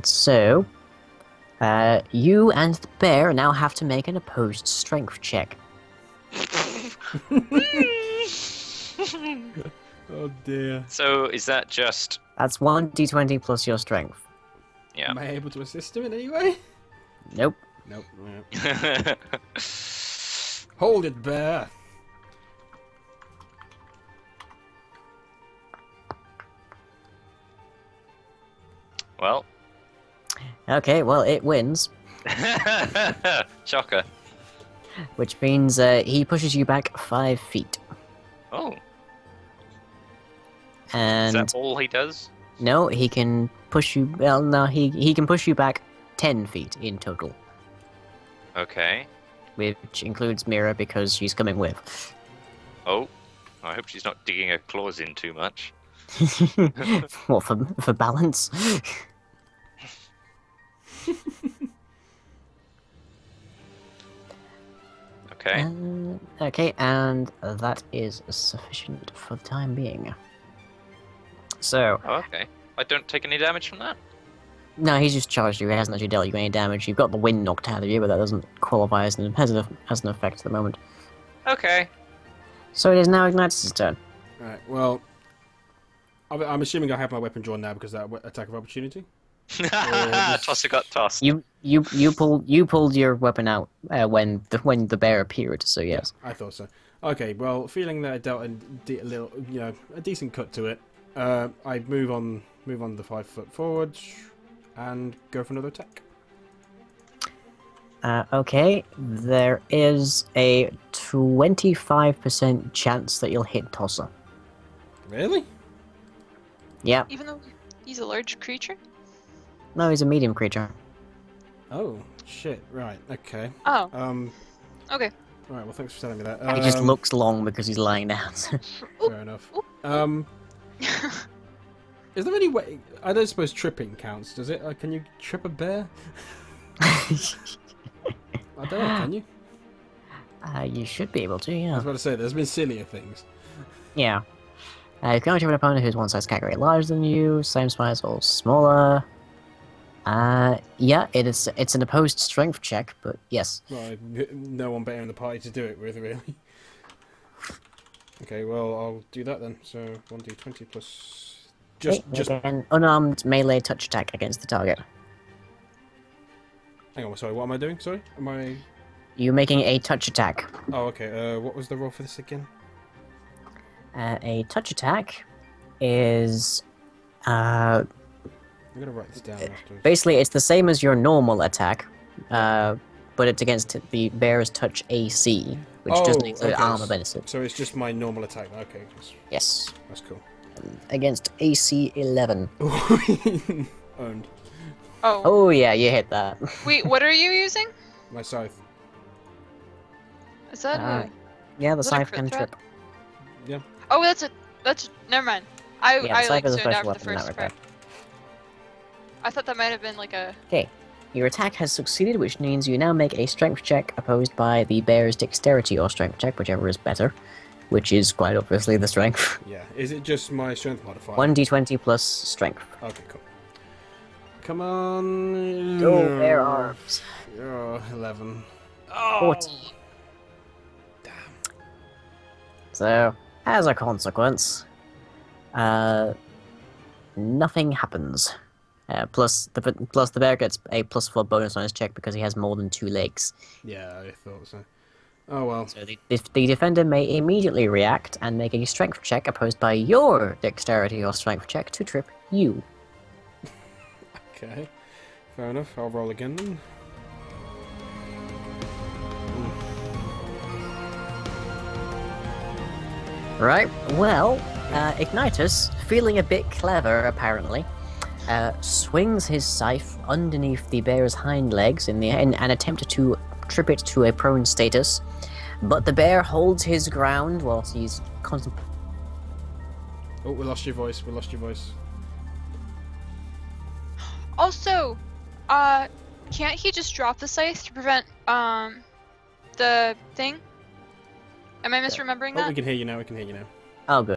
so you and the bear now have to make an opposed strength check. Oh dear. So, is that just... That's 1d20 plus your strength. Yeah. Am I able to assist him in any way? Nope. Nope. Yeah. Hold it, bear. Well. Okay, well, it wins, Shocker. which means he pushes you back 5 feet. Oh, is And that all he does? no, he can push you. Well, no, he can push you back 10 feet in total, Okay. which includes Mira because she's coming with. Oh, I hope she's not digging her claws in too much. What for balance? Okay. Okay, and that is sufficient for the time being. So, Oh, okay. I don't take any damage from that? no, he's just charged you. He hasn't actually dealt you any damage. You've got the wind knocked out of you, but that doesn't qualify as an effect at the moment. Okay. So it is now Ignitus' turn. Right. Well, I'm assuming I have my weapon drawn now because of that attack of opportunity. Tosser got tossed. You pulled your weapon out when the bear appeared. So yes. I thought so. Okay. Well, feeling that I dealt a decent cut to it, I move on the 5 foot forward, and go for another attack. Okay, there is a 25% chance that you'll hit Tosser. Really? Yeah. Even though he's a large creature? No, he's a medium creature. Oh shit! Right. Okay. Oh, okay. All right. Well, thanks for telling me that. He just looks long because he's lying down. Fair enough. Is there any way? I don't suppose tripping counts, does it? Can you trip a bear? I don't know. Can you? You should be able to, I yeah. was about to say, there's been sillier things. Yeah. You can only have an opponent who's one size category larger than you, same size or smaller. Yeah, it's an opposed strength check, but yes. Well, no one better in the party to do it with, really. Okay, well, I'll do that then. So 1d20 plus... Just... An unarmed melee touch attack against the target. Hang on, sorry, what am I doing? Sorry? Am I... You making a touch attack. Oh, okay. What was the roll for this again? A touch attack is... I'm gonna write this down afterwards. Basically, it's the same as your normal attack, but it's against the bear's touch AC, which doesn't include armor benefit. So it's just my normal attack. Okay. Yes. That's cool. Against AC 11. Owned. Oh. Oh yeah, you hit that. Wait, what are you using? My scythe. Is that Yeah, the is that a scythe crit can threat? trip. Yeah. Oh, that's never mind. Yeah, the I scythe like is a zoned special out for the weapon in first that crit. regard. I thought that might have been like a. Okay. Your attack has succeeded, which means you now make a strength check opposed by the bear's dexterity or strength check, whichever is better, which is quite obviously the strength. Yeah. Is it just my strength modifier? 1d20 plus strength. Okay, cool. Come on. Go, bear arms. Oh, 11. 14. Damn. So, as a consequence, nothing happens. Plus the bear gets a +4 bonus on his check because he has more than 2 legs. Yeah, I thought so. Oh well. So the defender may immediately react and make a strength check opposed by your dexterity or strength check to trip you. Okay. Fair enough. I'll roll again then. Right, well, Ignitus, feeling a bit clever apparently, swings his scythe underneath the bear's hind legs and attempts to trip it to a prone status, but the bear holds his ground whilst he's contemplating. Oh, we lost your voice. We lost your voice. Also, can't he just drop the scythe to prevent the thing? Am I misremembering Oh, that? we can hear you now. We can hear you now. Oh, good.